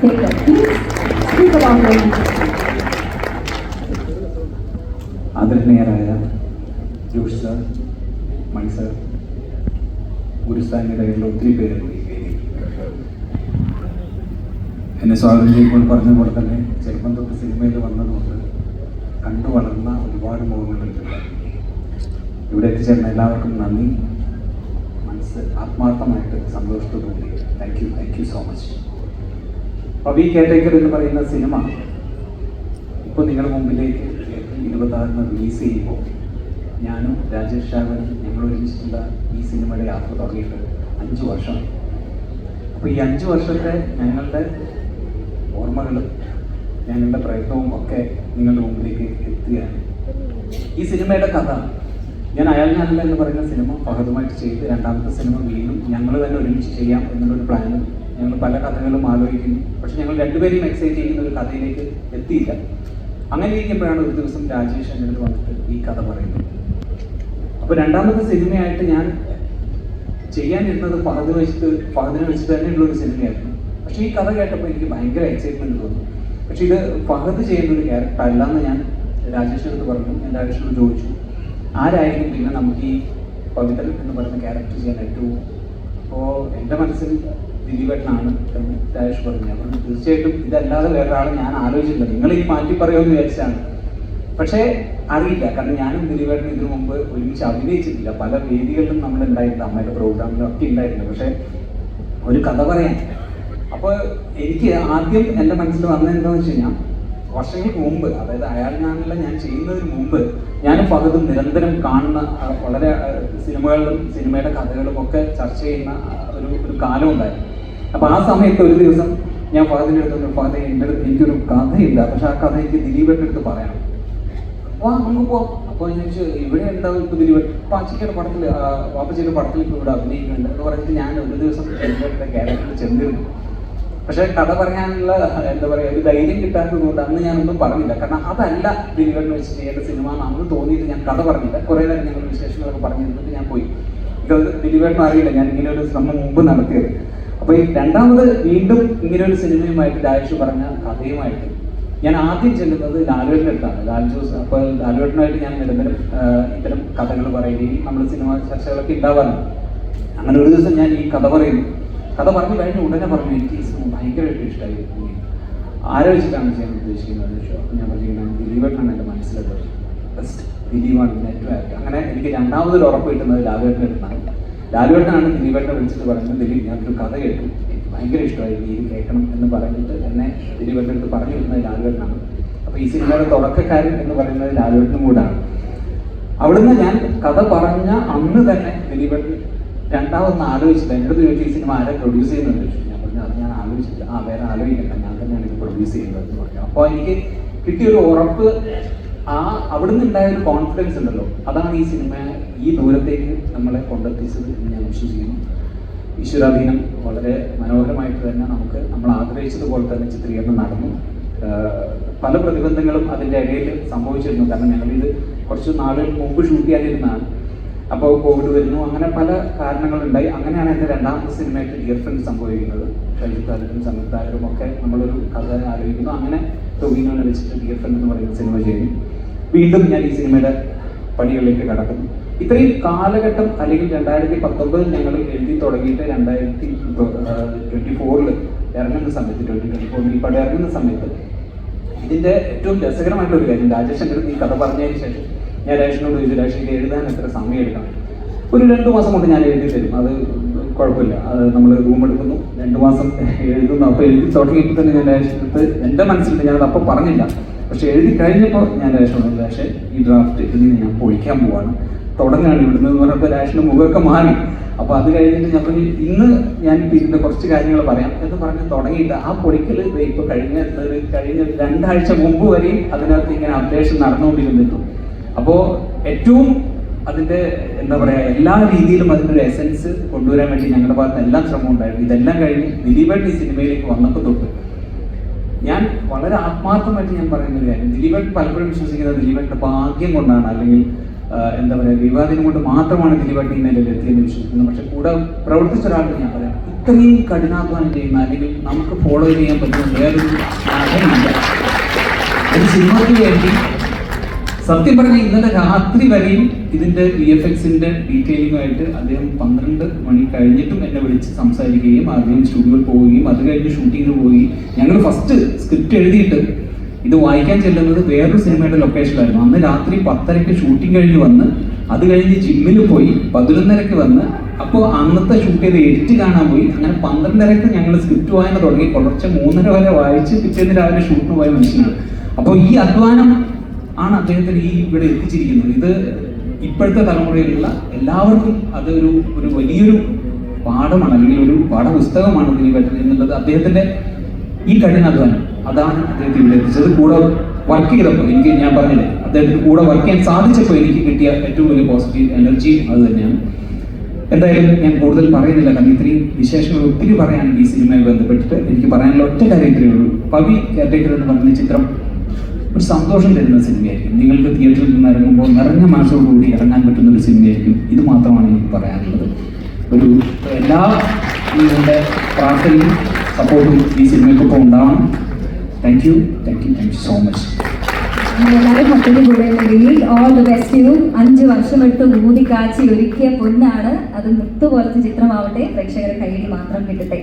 Take it. Please speak about it. ആദരണീയരായ Josh sir, മണി sir, ഗുരുസ്ഥാനിടയിലുള്ള ഒത്തിരി പേര് എന്നെ സ്വാഗതം ചെയ്യുമ്പോൾ പറഞ്ഞ പോലെ തന്നെ ചെറുപ്പം തൊട്ട് സിനിമയിൽ വന്നതുകൊണ്ട് കണ്ടു വളർന്ന ഒരുപാട് മുഖങ്ങളുണ്ട്. ഇവിടെ എത്തിച്ചേർന്ന എല്ലാവർക്കും നന്ദി. മനസ്സ് ആത്മാർത്ഥമായിട്ട് സന്തോഷത്തോടുകൂടി താങ്ക് യു സോ മച്ച്. അപ്പോൾ ഈ കെയർടേക്കർ എന്ന് പറയുന്ന സിനിമ ഇപ്പോൾ നിങ്ങളുടെ മുമ്പിലേക്ക് 26 റിലീസ് ചെയ്യുമ്പോൾ ഞാനും രാജേഷ് ഷാവനും ഞങ്ങൾ ഒരുമിച്ചിട്ടുള്ള ഈ സിനിമയുടെ യാത്ര തുടങ്ങിയിട്ട് 5 വർഷം. അപ്പോൾ ഈ 5 വർഷത്തെ ഞങ്ങളുടെ ഓർമ്മകളും ഞങ്ങളുടെ പ്രയത്നവും ഒക്കെ നിങ്ങളുടെ മുമ്പിലേക്ക് എത്തുകയാണ്. ഈ സിനിമയുടെ കഥ ഞാനല്ല എന്ന് പറയുന്ന സിനിമ ഫഹദുമായിട്ട് ചെയ്ത് രണ്ടാമത്തെ സിനിമ വീണ്ടും ഞങ്ങൾ തന്നെ ഒരുമിച്ച് ചെയ്യാം എന്നുള്ളൊരു പ്ലാനും ഞങ്ങൾ പല കഥകളും ആലോചിക്കുന്നു. പക്ഷെ ഞങ്ങൾ രണ്ടുപേരെയും എക്സൈറ്റ് ചെയ്യുന്ന ഒരു കഥയിലേക്ക് എത്തിയില്ല. അങ്ങനെ ഇരിക്കുമ്പോഴാണ് ഒരു ദിവസം രാജേഷ് എൻ്റെ അടുത്ത് വന്നിട്ട് ഈ കഥ പറയുന്നത്. അപ്പോൾ രണ്ടാമത്തെ സിനിമയായിട്ട് ഞാൻ ചെയ്യാനിരുന്നത് ഫഹദിനെ വെച്ചിട്ട് തന്നെയുള്ളൊരു സിനിമയായിരുന്നു. പക്ഷേ ഈ കഥ കേട്ടപ്പോൾ എനിക്ക് ഭയങ്കര എക്സൈറ്റ്മെൻറ്റ് തോന്നി. പക്ഷേ ഇത് ഫഹദ് ചെയ്യുന്നൊരു ക്യാരക്ടർ അല്ലാന്ന് ഞാൻ രാജേഷിൻ്റെ അടുത്ത് പറഞ്ഞു. ഞാൻ രാജേഷിനോട് ചോദിച്ചു ആരായിരിക്കും പിന്നെ നമുക്ക് ഈ പവിത്രൻ എന്ന് പറയുന്ന ക്യാരക്ടർ ചെയ്യാൻ ഏറ്റവും. അപ്പോൾ എൻ്റെ മനസ്സിൽ ദിലീപേട്ടനാണ് എന്ന് രാജേഷ് പറഞ്ഞു. അപ്പോൾ തീർച്ചയായിട്ടും ഇതല്ലാതെ വേറൊരാളെ ഞാൻ ആലോചിച്ചില്ല. നിങ്ങൾ ഈ മാറ്റി പറയുമെന്ന് വിചാരിച്ചാണ്. പക്ഷേ അറിയില്ല, കാരണം ഞാനും ദിലീപേട്ടനും ഇതിനു മുമ്പ് ഒരുമിച്ച് അഭിനയിച്ചിട്ടില്ല. പല വേദികളിലും നമ്മളുണ്ടായിട്ടുണ്ട്, അമ്മയുടെ പ്രോഗ്രാമിലും ഒക്കെ ഉണ്ടായിട്ടുണ്ട്. പക്ഷേ ഒരു കഥ പറയാൻ അപ്പോൾ എനിക്ക് ആദ്യം എൻ്റെ മനസ്സിൽ വന്നത് എന്താണെന്ന് വെച്ച് കഴിഞ്ഞാൽ വർഷങ്ങൾക്ക് മുമ്പ്, അതായത് അയാളിനാണല്ല ഞാൻ ചെയ്യുന്നതിന് മുമ്പ് ഞാനും ഫഹദും നിരന്തരം കാണുന്ന വളരെ സിനിമകളിലും സിനിമയുടെ കഥകളും ഒക്കെ ചർച്ച ചെയ്യുന്ന ഒരു കാലം ഉണ്ടായിരുന്നു. അപ്പോൾ ആ സമയത്ത് ഒരു ദിവസം ഞാൻ ഫഹദിൻ്റെ അടുത്ത് ഫഹദ് എനിക്കൊരു കഥയില്ല, പക്ഷെ ആ കഥ എനിക്ക് ദിലീപേട്ടൻ്റെ അടുത്ത് പറയണം. അപ്പോൾ നമുക്ക് പോവാം. അപ്പോൾ ഞാൻ ചോദിച്ചു ഇവിടെ എന്താവും ഇപ്പോൾ ദിലീപേട്ടൻ പാച്ചിക്കയുടെ പടത്തിൽ വാപ്പച്ചിയുടെ പടത്തിൽ ഇപ്പോൾ ഇവിടെ അഭിനയിക്കുന്നുണ്ട് എന്ന് പറഞ്ഞിട്ട് ഞാൻ ഒരു ദിവസം ദിലീപേട്ടൻ്റെ ക്യാരക്ടറിൽ ചെന്നിരുന്നു. പക്ഷേ കഥ പറയാനുള്ള എന്താ പറയുക ഒരു ധൈര്യം കിട്ടാത്തത് കൊണ്ട് അന്ന് ഞാനൊന്നും പറഞ്ഞില്ല. കാരണം അതല്ല ദിലീപേട്ടനെ വെച്ച് ചെയ്യേണ്ട സിനിമ അന്ന് തോന്നിയിട്ട് ഞാൻ കഥ പറഞ്ഞില്ല. കുറേ നേരം ഞങ്ങൾ വിശേഷങ്ങളൊക്കെ പറഞ്ഞിരുന്നിട്ട് ഞാൻ പോയി. എനിക്കത് ദിലീപേട്ടനും അറിയില്ല ഞാൻ ഇങ്ങനെ ഒരു ശ്രമം മുമ്പ് നടത്തിയത്. അപ്പോൾ ഈ രണ്ടാമത് വീണ്ടും ഇങ്ങനെ ഒരു സിനിമയുമായിട്ട് രാജേഷ് പറഞ്ഞ കഥയുമായിട്ട് ഞാൻ ആദ്യം ചെല്ലുന്നത് ലാലുവേട്ടൻ്റെ അടുത്താണ്. ലാൽ ജോസ്. അപ്പോൾ ലാലുവേട്ടനായിട്ട് ഞാൻ നിരന്തരം ഇത്തരം കഥകൾ പറയുകയും നമ്മൾ സിനിമ ചർച്ചകളൊക്കെ ഉണ്ടാവാറുണ്ട്. അങ്ങനെ ഒരു ദിവസം ഞാൻ ഈ കഥ പറയുന്നു. കഥ പറഞ്ഞു കഴിഞ്ഞ് ഉടനെ പറഞ്ഞു എനിക്ക് ഈ സിനിമ ഭയങ്കരമായിട്ട് ഇഷ്ടമായി. ആലോചിച്ചിട്ടാണ് ചെയ്യാൻ ഉദ്ദേശിക്കുന്നത്. അപ്പോൾ ഞാൻ പറഞ്ഞിരിക്കുന്നത് ദിലീപേട്ടനാണ് എൻ്റെ മനസ്സിലുള്ളത്. ബെസ്റ്റ് ദിലീപാണ് നെറ്റ്വർക്ക്. അങ്ങനെ എനിക്ക് രണ്ടാമതൊരു ഉറപ്പ് കിട്ടുന്നത് ലാലുവേട്ടൻ്റെ അടുത്താണ്. ലാലുവേട്ടനാണ് ദിലീപേട്ടനെ വിളിച്ചിട്ട് പറയുന്നത് ദിലീപ് ഞാനൊരു കഥ കേട്ടു, എനിക്ക് ഭയങ്കര ഇഷ്ടമായി, നീ കേൾക്കണം എന്ന് പറഞ്ഞിട്ട് എന്നെ ദിലീപേട്ടൻ്റെ അടുത്ത് പറഞ്ഞു വിടുന്നത് ലാലുവേട്ടനാണ്. അപ്പോൾ ഈ സിനിമയുടെ തുടക്കക്കാരൻ എന്ന് പറയുന്നത് ലാലുവേട്ടനും കൂടാണ്. അവിടുന്ന് ഞാൻ കഥ പറഞ്ഞ അന്ന് തന്നെ ദിലീപേട്ടൻ രണ്ടാമതൊന്ന് ആലോചിച്ചില്ല. എൻ്റെ അടുത്ത് ചോദിച്ചു ഈ സിനിമ ആരെ പ്രൊഡ്യൂസ് ചെയ്യുന്നുണ്ട്. ഞാൻ പറഞ്ഞു അത് ഞാൻ ആലോചിച്ചില്ല. വേറെ ആലോചിക്കണ്ട, ഞാൻ തന്നെയാണ് ഇത് പ്രൊഡ്യൂസ് ചെയ്യുന്നത് എന്ന് പറഞ്ഞു. അപ്പോൾ എനിക്ക് കിട്ടിയൊരു ഉറപ്പ്, അവിടുന്ന് ഉണ്ടായ ഒരു കോൺഫിഡൻസ് ഉണ്ടല്ലോ, അതാണ് ഈ സിനിമ ഈ ദൂരത്തേക്ക് നമ്മളെ കൊണ്ടെത്തിച്ചത് എന്ന് ഞാൻ വിശ്വസിക്കുന്നു. ഈശ്വരാധീനം വളരെ മനോഹരമായിട്ട് തന്നെ നമ്മൾ ആഗ്രഹിച്ചതുപോലെ തന്നെ ചിത്രീകരണം നടന്നു. പല പ്രതിബന്ധങ്ങളും അതിൻ്റെ ഇടയിൽ സംഭവിച്ചിരുന്നു. കാരണം ഞങ്ങളിത് കുറച്ച് നാളുകൾ മുമ്പ് ഷൂട്ട് ചെയ്യാനിരുന്നതാണ്. അപ്പോൾ കോവിഡ് വരുന്നു, അങ്ങനെ പല കാരണങ്ങളുണ്ടായി. അങ്ങനെയാണ് എൻ്റെ രണ്ടാമത്തെ സിനിമയായിട്ട് ഡിയർ ഫ്രണ്ട് സംഭവിക്കുന്നത്. ഷൈജുത്താരും സംയുക്താരും ഒക്കെ നമ്മളൊരു കഥ ആലോചിക്കുന്നു. അങ്ങനെ ടൊവിനോനെ വെച്ചിട്ട് ഡിയർ ഫ്രണ്ട് എന്ന് പറയുന്ന സിനിമ ചെയ്തു. വീണ്ടും ഞാൻ ഈ സിനിമയുടെ പണികളിലേക്ക് കടക്കുന്നു. ഇത്രയും കാലഘട്ടം അല്ലെങ്കിൽ 2019 ഞങ്ങൾ എഴുതി തുടങ്ങിയിട്ട് 2024 ഇറങ്ങുന്ന സമയത്ത് 2024 ഈ പടം ഇറങ്ങുന്ന സമയത്ത് ഇതിൻ്റെ ഏറ്റവും രസകരമായിട്ടൊരു കാര്യം, രാജേഷ് എൻ്റെ ഈ കഥ പറഞ്ഞതിന് ശേഷം ഞാൻ രാജേഷിനോട് ചോദിച്ചു രാജേഷ് ഇത് എഴുതാൻ എത്ര സമയം എടുക്കണം. ഒരു 2 മാസം കൊണ്ട് ഞാൻ എഴുതി തരും, അത് കുഴപ്പമില്ല. അത് നമ്മൾ റൂം എടുക്കുന്നു, 2 മാസം എഴുതുന്നു. അപ്പോൾ എഴുതി തുടങ്ങിയപ്പോൾ തന്നെ ഞാൻ രാജേഷിനടുത്ത് എൻ്റെ മനസ്സിലുണ്ട്, ഞാനത് അപ്പോൾ പറഞ്ഞില്ല. പക്ഷെ എഴുതി കഴിഞ്ഞപ്പോൾ ഞാൻ രാജേഷിനോട് രാജേഷ് ഈ ഡ്രാഫ്റ്റ് ഇതിന് ഞാൻ പൊളിക്കാൻ പോവാണ്, തുടങ്ങുകയാണ് ഇവിടുന്ന് എന്ന് പറഞ്ഞപ്പോൾ രാജേഷിൻ്റെ മുഖമൊക്കെ മാറി. അപ്പോൾ അത് കഴിഞ്ഞിട്ട് ഞാൻ പറഞ്ഞു ഇന്ന് ഞാൻ ഇതിൻ്റെ കുറച്ച് കാര്യങ്ങൾ പറയാം എന്ന് പറഞ്ഞ് തുടങ്ങിയിട്ട് ആ പൊളിക്കൽ ഇപ്പോൾ കഴിഞ്ഞ 2 ആഴ്ച മുമ്പ് വരെയും അതിനകത്ത് ഇങ്ങനെ അപ്ഡേഷൻ നടന്നുകൊണ്ടിരുന്നിട്ടു. അപ്പോൾ ഏറ്റവും അതിൻ്റെ എന്താ പറയുക എല്ലാ രീതിയിലും അതിൻ്റെ ഒരു എസൻസ് കൊണ്ടുവരാൻ വേണ്ടി ഞങ്ങളുടെ ഭാഗത്ത് എല്ലാം ശ്രമം ഉണ്ടായിരുന്നു. ഇതെല്ലാം കഴിഞ്ഞ് ദിലീപേട്ടൻ ഈ സിനിമയിലേക്ക് വന്നപ്പോൾ തൊട്ട് ഞാൻ വളരെ ആത്മാർത്ഥമായിട്ട് ഞാൻ പറയുന്ന ഒരു കാര്യം, ദിലീപേട്ടൻ പലപ്പോഴും വിശ്വസിക്കുന്നത് ദിലീപേട്ടൻ്റെ ഭാഗ്യം കൊണ്ടാണ്, അല്ലെങ്കിൽ എന്താ പറയുക വിവാദം കൊണ്ട് മാത്രമാണ് ദിലീപേട്ടൻ ഈ നിലയിൽ എത്തിയെന്ന് വിശ്വസിക്കുന്നത്. പക്ഷെ കൂടെ പ്രവർത്തിച്ച ഒരാൾക്ക് ഞാൻ പറയാം ഇത്രയും കഠിനാധ്വാനം ചെയ്യുന്ന അല്ലെങ്കിൽ നമുക്ക് ഫോളോ ചെയ്യാൻ പറ്റുന്ന വേറൊരു നടനില്ല. ഒരു സിനിമയ്ക്ക് വേണ്ടി സത്യം പറഞ്ഞ ഇന്നലെ രാത്രി വരെയും ഇതിന്റെ VFXന്റെ ഡീറ്റെയിലിംഗുമായിട്ട് അദ്ദേഹം 12 മണി കഴിഞ്ഞിട്ടും എന്നെ വിളിച്ച് സംസാരിക്കുകയും ആദ്യം സ്റ്റുഡിയോയിൽ പോവുകയും അത് കഴിഞ്ഞ് ഷൂട്ടിങ്ങിന് പോയി. ഞങ്ങൾ ഫസ്റ്റ് സ്ക്രിപ്റ്റ് എഴുതിയിട്ട് ഇത് വായിക്കാൻ ചെല്ലുന്നത് വേറൊരു സിനിമയുടെ ലൊക്കേഷനിലായിരുന്നു. അന്ന് രാത്രി 10:30 ഷൂട്ടിംഗ് കഴിഞ്ഞ് വന്ന് അത് കഴിഞ്ഞ് ജിമ്മിൽ പോയി 11:30 വന്ന് അപ്പോൾ അന്നത്തെ ഷൂട്ട് ചെയ്ത് എഡിറ്റ് കാണാൻ പോയി. അങ്ങനെ 12:30 ഞങ്ങൾ സ്ക്രിപ്റ്റ് വായന തുടങ്ങി. പുലർച്ചെ 3:30 വരെ വായിച്ച് പിറ്റേന്ന് രാവിലെ ഷൂട്ടിന് പോയ മനുഷ്യനാണ്. അപ്പോൾ ഈ അധ്വാനം ആണ് അദ്ദേഹത്തിന് ഈ ഇവിടെ എത്തിച്ചിരിക്കുന്നത്. ഇത് ഇപ്പോഴത്തെ തലമുറയിലുള്ള എല്ലാവർക്കും അതൊരു വലിയൊരു പാഠമാണ്, അല്ലെങ്കിൽ ഒരു പാഠപുസ്തകമാണ് ദിലീപേട്ടൻ എന്നുള്ളത്. അദ്ദേഹത്തിന്റെ ഈ കഠിനാധ്വാനം അതാണ് അദ്ദേഹത്തെ ഇവിടെ എത്തിച്ചത്. കൂടെ വർക്ക് ചെയ്തപ്പോൾ ഞാൻ പറഞ്ഞില്ലേ, അദ്ദേഹത്തിന് കൂടെ വർക്ക് ചെയ്യാൻ സാധിച്ചപ്പോൾ എനിക്ക് കിട്ടിയ ഏറ്റവും വലിയ പോസിറ്റീവ് എനർജി അത് തന്നെയാണ്. എന്തായാലും ഞാൻ കൂടുതൽ പറയുന്നില്ല, കാരണം ഇത്രയും വിശേഷങ്ങൾ ഒത്തിരി പറയാനുണ്ട് ഈ സിനിമയുമായി ബന്ധപ്പെട്ടിട്ട്. എനിക്ക് പറയാനുള്ള ഒറ്റ കാര്യത്തിലേ ഉള്ളൂ, പവി കെയർടേക്കർ എന്ന് പറഞ്ഞ ചിത്രം ഒരു സന്തോഷം തരുന്ന സിനിമയായിരിക്കും. നിങ്ങൾക്ക് തിയേറ്ററിൽ നിന്ന് ഇറങ്ങുമ്പോൾ നിറഞ്ഞ മനസ്സോടുകൂടി ഇറങ്ങാൻ പറ്റുന്ന ഒരു സിനിമയായിരിക്കും. ഇത് മാത്രമാണ് എനിക്ക് പറയാനുള്ളത്. എല്ലാ നിങ്ങളുടെ പ്രാർത്ഥനയും സപ്പോർട്ടും ഈ സിനിമയ്ക്കൊപ്പം ഉണ്ടാവണം. Thank you so much. എല്ലാവരും മറ്റൊരു കൂടെ ഓൾ ദി ബെസ്റ്റ് യു. 5 വർഷമെടുത്ത് ഊതി കാച്ചി ഒരുക്കിയ പൊന്നാണ് അത്. മുത്തുപോലത്തെ ചിത്രമാവട്ടെ, പ്രേക്ഷകരെ കയ്യിൽ മാത്രം കിട്ടട്ടെ.